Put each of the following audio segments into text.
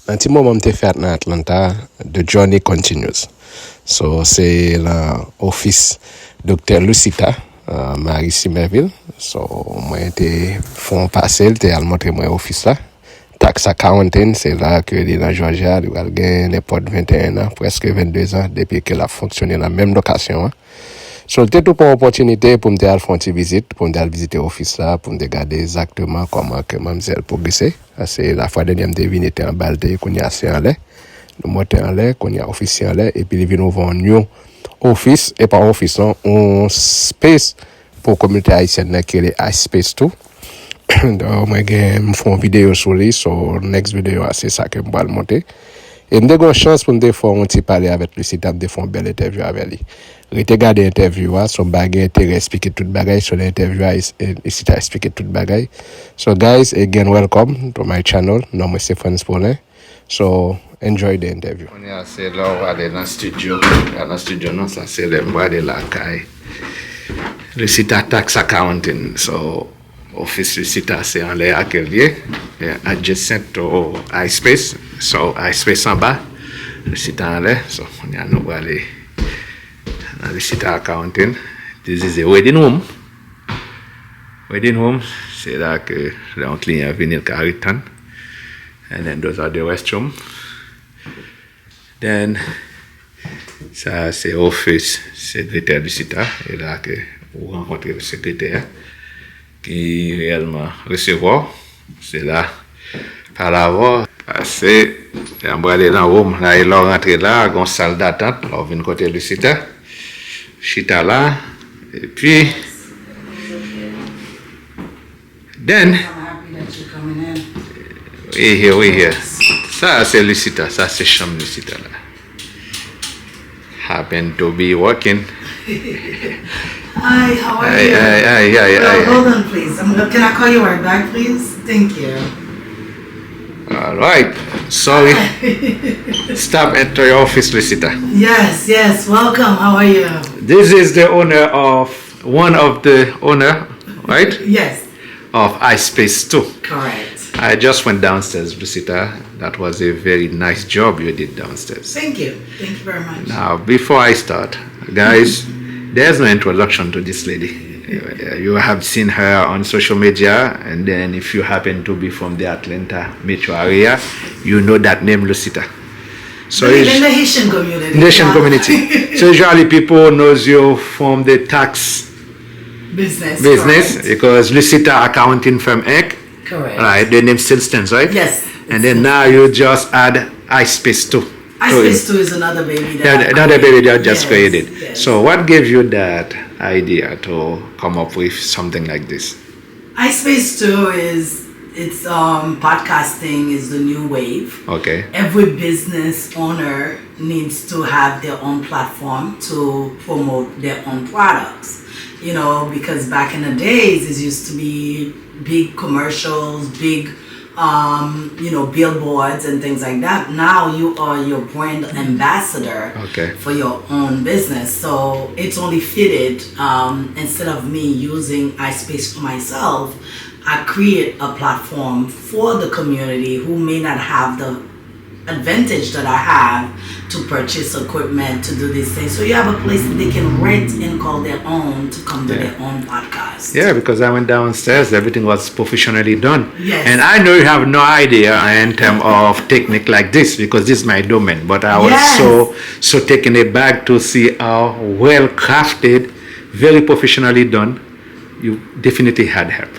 un petit moment m'te fait dans Atlanta, the journey continues. So c'est l'office Dr. Lucita Marie Simerville. So moi été font passer, t'es à montrer moi office là. Tax accounting, c'est là que les dans Georgia, il va gagner n'importe 21 ans, presque 22 ans depuis qu'elle a fonctionné dans la même location. So, c'était tout pour opportunité pour me faire une petite visite, pour me faire visiter l'office là, pour me regarder exactement comment que mademoiselle progressait. C'est la fois dernière que je venu en balde, qu'on y a assez en l'air. Nous montons en l'air, qu'on y a officier en l'air, et puis nous venons un new office, et pas office, non, un space pour la communauté haïtienne qui est le iSpace tout. Donc, moi, je fais une vidéo sur lui, sur next vidéo, c'est ça que je vais monter. Et nous avons une chance pour nous faire un petit parler avec Lucita, de faire une belle interview avec lui. Regardez l'interview, son bagage intérêt, expliquer tout bagage sur l'interview, Lucita expliquer tout bagage. So guys, again, welcome to my channel. Non, moi c'est Franz Paulin. So enjoy the interview. On est assez là, on va aller dans le studio. Dans le studio, non, ça c'est le bras de la caille. Lucita Tax Accounting. So office Lucita c'est en l'air à quel lieu? Adjacent to iSpace. So iSpace en bas. Lucita en l'air. So on est à nous aller. Lucita Accounting. This is a wedding home. Wedding home, c'est là que le client vient de return. And then those are the restrooms. Then, ça c'est office secrétaire Lucita. Et là que vous rencontrez le secrétaire qui réellement recevoir. C'est là, par l'avant. C'est, on va aller dans le room. Là, il est rentré là, il y a une salle d'attente. Là, on vient côté Lucita. Chita là, et puis, then, we here. Ça, c'est Lucita, ça, c'est chambre Lucita là. Happen to be working. Hi, how are you? Hi. Hold on, please. Can I call you right back, please? Thank you. All right. Sorry. Stop at your office, Lucita. Yes. Welcome. How are you? This is the owner of one of the owner, right? Yes. Of iSpace 2. Correct. I just went downstairs, Lucita. That was a very nice job you did downstairs. Thank you. Thank you very much. Now, before I start, guys, there's no introduction to this lady. You have seen her on social media, and then if you happen to be from the Atlanta metro area, you know that name Lucita. So in the Haitian community. Haitian community. So usually people knows you from the tax business correct. Because Lucita Accounting Firm Inc. Correct. Right, the name still stands, right? Yes. And then now you just add iSpace 2. iSpace 2 is another baby that another baby that just created. Yes. So what gave you that idea to come up with something like this? iSpace 2 is podcasting is the new wave. Okay. Every business owner needs to have their own platform to promote their own products. You know, because back in the days, it used to be big commercials, big billboards and things like that. Now you are your brand ambassador for your own business. So it's only fitted, instead of me using iSpace for myself, I create a platform for the community who may not have the advantage that I have to purchase equipment to do these things. So you have a place that they can rent and call their own to come to their own podcast. Yeah, because I went downstairs, everything was professionally done. Yes. And I know you have no idea in terms of technique like this, because this is my domain. But I was so taken aback to see how well crafted, very professionally done. You definitely had help.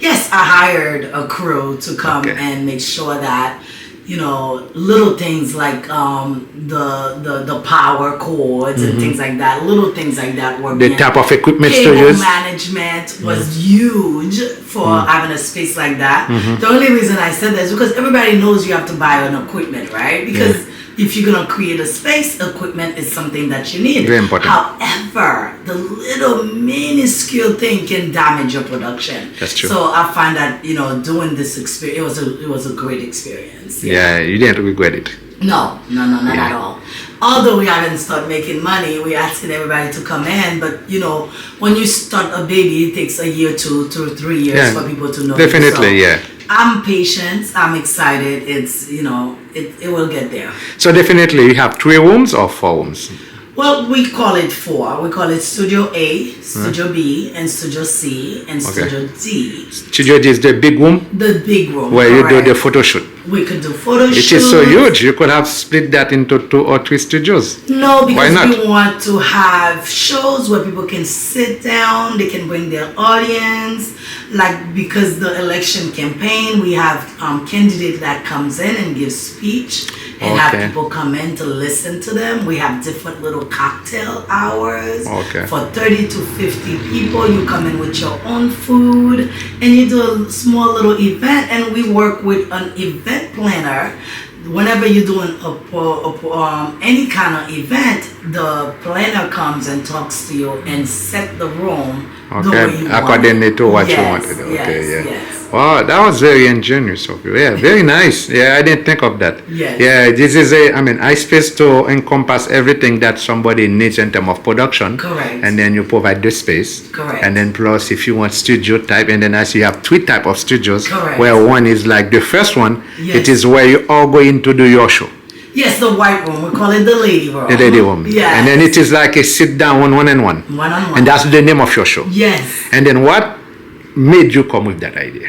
Yes, I hired a crew to come and make sure that, you know, little things like the power cords and things like that, little things like that were the type of equipment to cable use. management was huge for having a space like that. The only reason I said that is because everybody knows you have to buy an equipment, right? Because if you're gonna create a space, equipment is something that you need. Very important. However, the little minuscule thing can damage your production. That's true. So I find that, you know, doing this experience, it was a great experience. Yeah, you didn't regret it. No, not at all. Although we haven't started making money, we're asking everybody to come in. But, you know, when you start a baby, it takes a year, 2 to 3 years for people to know. Definitely, you. So I'm patient. I'm excited. It's, it will get there. So definitely you have 3 rooms or 4 rooms? Well, we call it 4. We call it Studio A, Studio B, and Studio C, and Studio D. Studio D is the big room? The big room. Where you do the photo shoot. We could do photo shoots. It is so huge. You could have split that into 2 or 3 studios. No, because we want to have shows where people can sit down, they can bring their audience. Like, because the election campaign, we have candidate that comes in and gives speech and have people come in to listen to them. We have different little cocktail hours for 30 to 50 people. You come in with your own food and you do a small little event, and we work with an event planner. Whenever you're doing any kind of event, the planner comes and talks to you and set the room the way you according to what you wanted. Yes. Wow, that was very ingenious of you. Yeah, very nice. Yeah, I didn't think of that. Yes. Yeah, this is iSpace to encompass everything that somebody needs in terms of production. Correct. And then you provide the space. Correct. And then plus if you want studio type, and then as you have 3 type of studios. Correct. Where one is like the first one, it is where you all going to do your show. Yes, the white room. We call it the lady room. The lady room. Yeah. And then it is like a sit down one-on-one. One-on-one. And that's the name of your show. Yes. And then what made you come with that idea?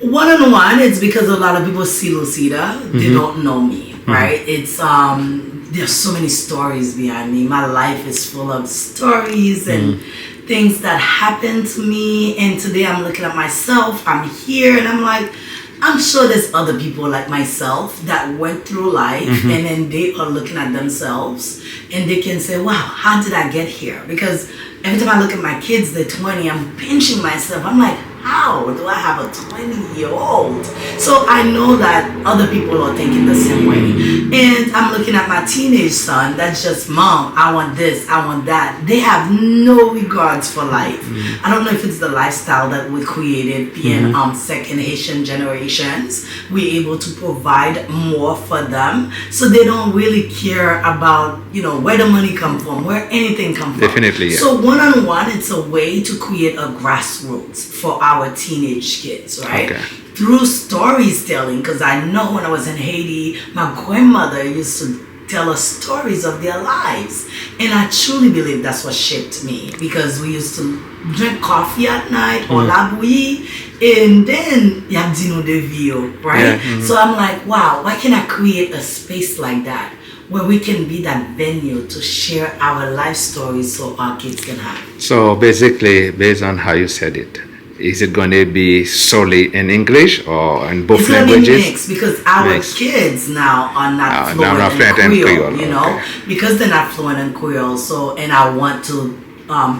One-on-one, it's because a lot of people see Lucita, they don't know me, right? It's there's so many stories behind me. My life is full of stories and things that happened to me. And today I'm looking at myself, I'm here, and I'm like, I'm sure there's other people like myself that went through life and then they are looking at themselves and they can say, wow, how did I get here? Because every time I look at my kids, they're 20, I'm pinching myself. I'm like, how do I have a 20-year-old? So I know that other people are thinking the same way. And I'm looking at my teenage son that's just, Mom, I want this, I want that. They have no regards for life. I don't know if it's the lifestyle that we created, being second Haitian generations. We're able to provide more for them. So they don't really care about, where the money come from, where anything come from. Definitely, yeah. So one-on-one, it's a way to create a grassroots for our teenage kids, right? Okay. Through stories telling, because I know when I was in Haiti, my grandmother used to tell us stories of their lives. And I truly believe that's what shaped me, because we used to drink coffee at night or la bouillie, and then you have Dino de Ville, right? Yeah. So I'm like, wow, why can't I create a space like that where we can be that venue to share our life stories so our kids can have? So basically, based on how you said it, is it going to be solely in English or in both languages? It's going to be mixed, because our kids now are not fluent in Creole, because they're not fluent in Creole. So, and I want to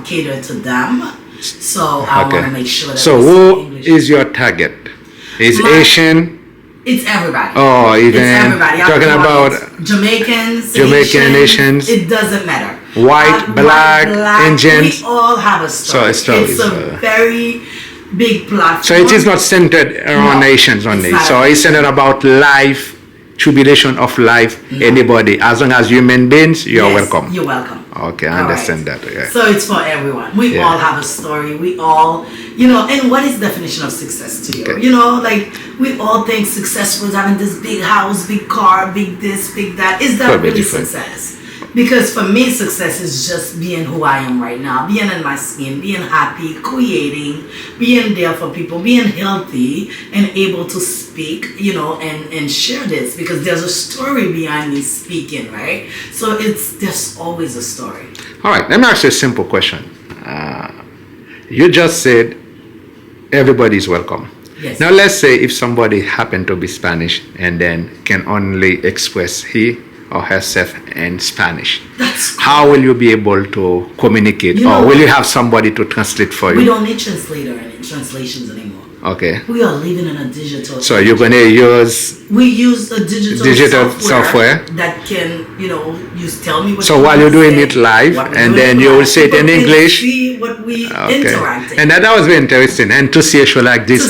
cater to them. So I want to make sure that. So who is your target? Is Asian? It's everybody. Oh, even it's everybody. Talking about Jamaicans, Asians. It doesn't matter. White, black, Indians. We all have a story. So it's a very big platform. So it is not centered around nations only. So it's centered about life, tribulation of life. Anybody, as long as human beings, you're welcome. You're welcome. Okay, I understand that. Yeah. So it's for everyone. We all have a story. We all, and what is the definition of success to you? Okay. We all think success was having this big house, big car, big this, big that. Is that really success? Because for me, success is just being who I am right now, being in my skin, being happy, creating, being there for people, being healthy, and able to speak, and share this, because there's a story behind me speaking, right? So there's always a story. All right, let me ask you a simple question. You just said everybody's welcome. Yes. Now let's say if somebody happened to be Spanish and then can only express he or herself in Spanish. How will you be able to communicate, or will you have somebody to translate for you? We don't need translations anymore. Okay. We are living in a digital. So you're going to use. We use a digital software that can, tell me what. So while you're doing it live, and then you will say it in English. See what we interact. And that was very interesting. And to see a show like this,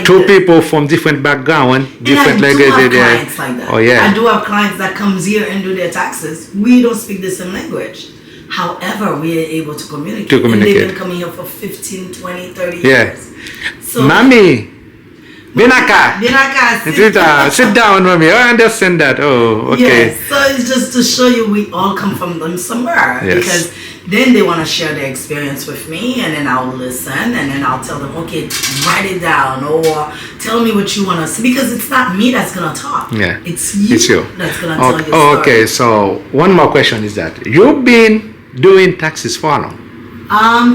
two people from different background, different languages. Clients like that. Oh yeah. I do have clients that comes here and do their taxes. We don't speak the same language. However, we are able to communicate. And they've been coming here for 15, 20, 30 years. So, Mommy, Binaka. Binaka. Sit down, mommy. I understand that. Oh, okay. Yes. So it's just to show you we all come from them somewhere. Yes. Because then they want to share their experience with me, and then I'll listen, and then I'll tell them, okay, write it down, or tell me what you want to see. Because it's not me that's gonna talk. Yeah. It's you that's gonna tell your story. Oh, okay. So one more question is that you've been doing taxes for how long?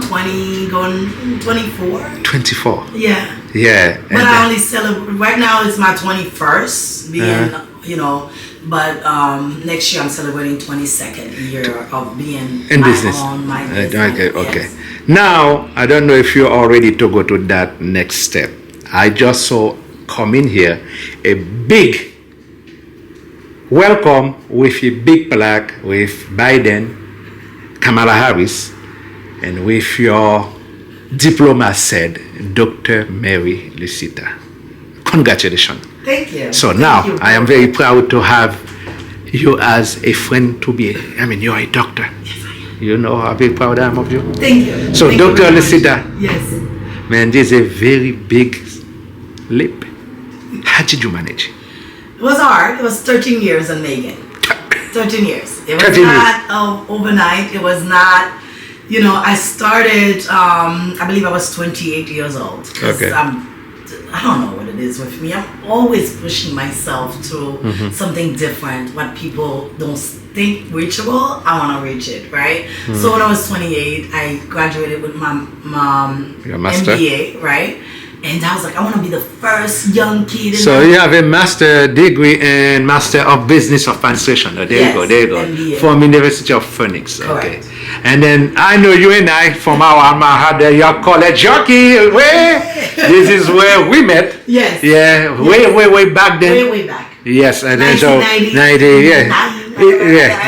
20, going 24. 24. Yeah. Yeah. But I only celebrate, right now it's my 21st being, but next year I'm celebrating 22nd year of being in business. My business. Okay. Yes. Now, I don't know if you're all ready to go to that next step. I just saw come in here a big welcome with a big plaque with Biden, Kamala Harris, and with your diploma said Dr. Mary Lucita. Congratulations. Thank you. So now I am very proud to have you as a friend to be. You're a doctor. Yes, I am. You know how big proud I am of you. Thank you. So Thank Dr. you Lucita. Yes. Man, this is a very big leap. How did you manage? It was hard. It was 13 years in Megan. 13 years. It was 13 not overnight. It was not. I started, I believe I was 28 years old. Okay. I don't know what it is with me. I'm always pushing myself to something different. What people don't think reachable, I want to reach it, right? So when I was 28, I graduated with my MBA, right? And I was like, I want to be the first young kid. So you have a master degree in Master of Business of Administration. There you go. MBA. From University of Phoenix. Correct. Okay. And then I know you and I from our alma had your college jockey. This is where we met. Yes. Yeah. Way back then. Way back. Yes. And then 1990.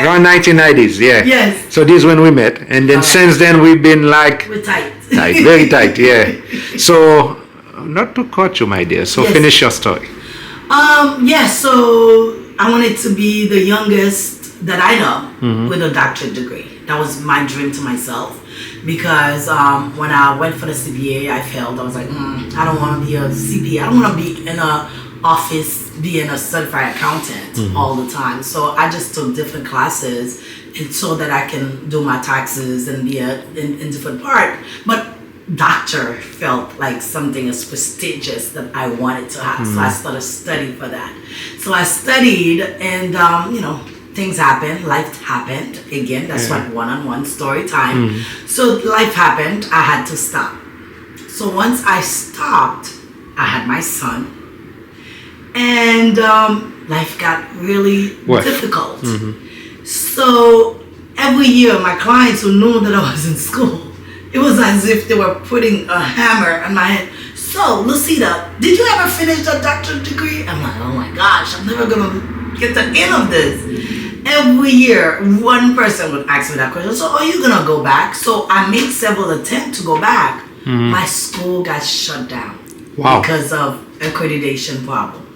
Around 1990s. Yeah. Yes. So this is when we met, and then since then we've been like we're tight. Very tight. Yeah. So. Not to cut you, my dear. So finish your story. So I wanted to be the youngest that I know with a doctorate degree. That was my dream to myself. Because when I went for the CPA, I failed. I was like, I don't want to be a CPA. I don't want to be in a office being a certified accountant all the time. So I just took different classes so that I can do my taxes and be in different part. But doctor felt like something as prestigious that I wanted to have. So I started studying for that. So I studied and, things happened. Life happened. Again, that's what one-on-one story time. So life happened. I had to stop. So once I stopped, I had my son. And life got really difficult. So every year, my clients who knew that I was in school, it was as if they were putting a hammer on my head. So, Lucita, did you ever finish a doctorate degree? I'm like, oh my gosh, I'm never gonna get the end of this. Every year, one person would ask me that question. So, are you gonna go back? So, I made several attempts to go back. My school got shut down because of accreditation problem.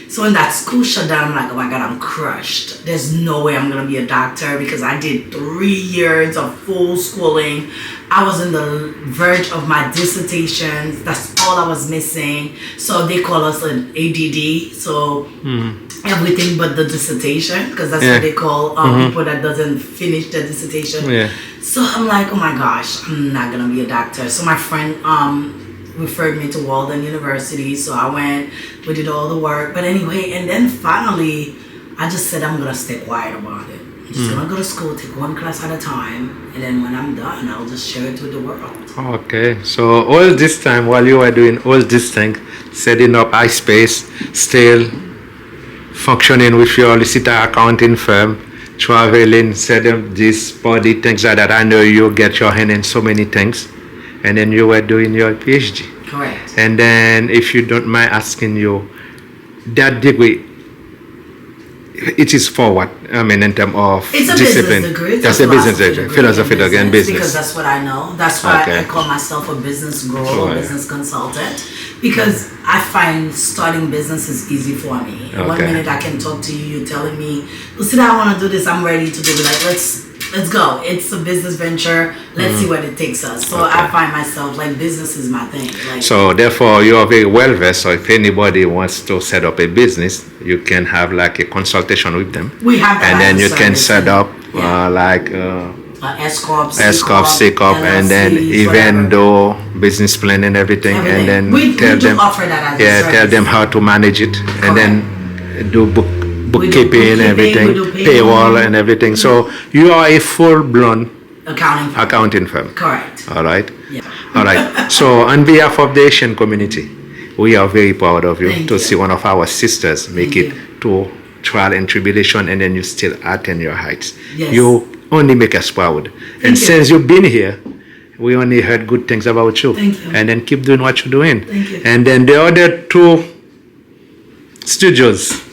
So when that school shut down, I'm like, oh my God, I'm crushed. There's no way I'm going to be a doctor because I did 3 years of full schooling. I was on the verge of my dissertations. That's all I was missing. So they call us an ADD. So everything but the dissertation, because that's what they call people that doesn't finish their dissertation. So I'm like, oh my gosh, I'm not going to be a doctor. So my friend referred me to Walden University, so I went, we did all the work, but anyway, and then finally I just said I'm gonna stay quiet about it. I'm just gonna go to school, take one class at a time, and then when I'm done, I'll just share it with the world. Okay, so all this time while you were doing all this thing, setting up iSpace, still functioning with your Lucita accounting firm, traveling, setting up this body, things like that, I know you get your hand in so many things. And then you were doing your PhD. Correct. And then, if you don't mind asking you, that degree, it is for what? In terms of it's a discipline. Business degree. That's a business degree. Philosophy degree and business. Because that's what I know. That's why I call myself a business guru, business consultant. Because I find starting business is easy for me. One minute I can talk to you, you're telling me, Lucita, I want to do this, I'm ready to do it. Like, let's let's go. It's a business venture. Let's see what it takes us. So I find myself like business is my thing. Like, so therefore, you are very well versed. So if anybody wants to set up a business, you can have like a consultation with them. We have that, and then you can set up like S corp, C corp, and then even though business plan and everything. And then we tell do them offer that as a tell them how to manage it, and then do bookkeeping, everything, payroll and everything. So you are a full-blown accounting firm. Correct. All right. Yeah. All right. So on behalf of the Haitian community, we are very proud of you to see one of our sisters make it to trial and tribulation, and then you still attain your heights. Yes. You only make us proud. And since you've been here, we only heard good things about you. Thank you. And then keep doing what you're doing. Thank you. And then the other two studios,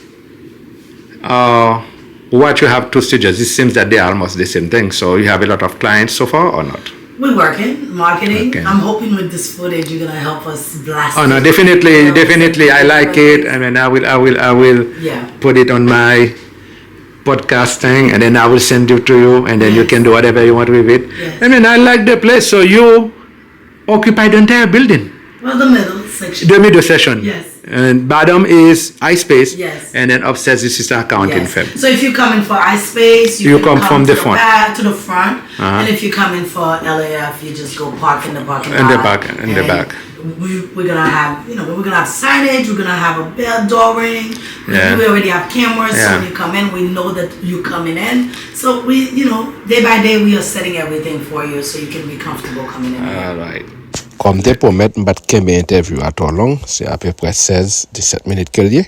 what you have two studios, it seems that they are almost the same thing. So you have a lot of clients so far or not? We're working, marketing. Okay. I'm hoping with this footage you're gonna help us blast. Oh no, definitely. I like it. I mean, I will put it on my podcasting, and then I will send it to you, and then you can do whatever you want with it. Yes. I mean, I like the place. So you occupy the entire building. Well, the middle section. The middle section. Yes. And bottom is iSpace. Yes. And then upstairs is the accounting firm. So if you come in for iSpace, you can come from the front. To the front. And if you come in for LAF, you just go park in the parking lot. In the back. We're gonna have, we're gonna have signage. We're gonna have a bell, door ring. We already have cameras, so when you come in, we know that you're coming in. So we, day by day, we are setting everything for you, so you can be comfortable coming in. All right. Comme te promet, m'bat kembe interview à trop long, c'est à peu près 16-17 minutes que lié.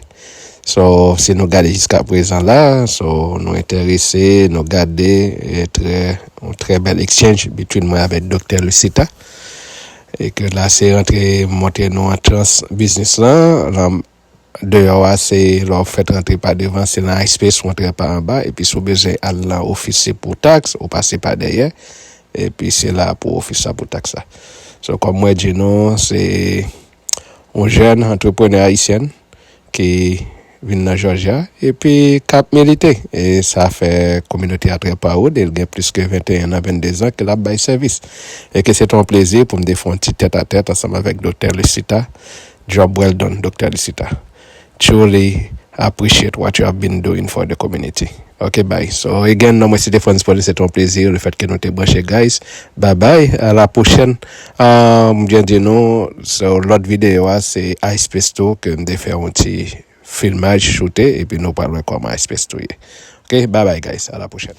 So, si nous gardons jusqu'à présent là, so, nous intéressés, nous garder un très bel exchange between moi avec Dr. Lucita. Et que là, c'est rentrer, monter nous en trans business là. Dehors, c'est leur fait rentrer par devant, c'est dans iSpace, rentrer par en bas. Et puis, si vous besoin aller dans l'office pour taxe, ou passer par derrière. Et puis, c'est là pour office pour taxe. So, comme moi, je dis, c'est un jeune entrepreneur haïtien qui vient de Georgia et puis cap milité. Et ça fait communauté à très proud. Il a plus que 21 ans, 22 ans qu'il a bail service. Et que c'est un plaisir pour me défendre un petit tête à tête ensemble avec Dr. Lucita. Job well done, Dr. Lucita. Truly appreciate what you have been doing for the community. Okay, bye. So, again, moi, c'était Francis, c'est un plaisir, le fait que nous te branché, guys. Bye bye. À la prochaine. Bien dit, nous, sur l'autre vidéo, c'est iSpace Tour, que nous devons faire un petit filmage, shooter, et puis nous parlons comment iSpace Tour. Okay, bye bye, guys. À la prochaine.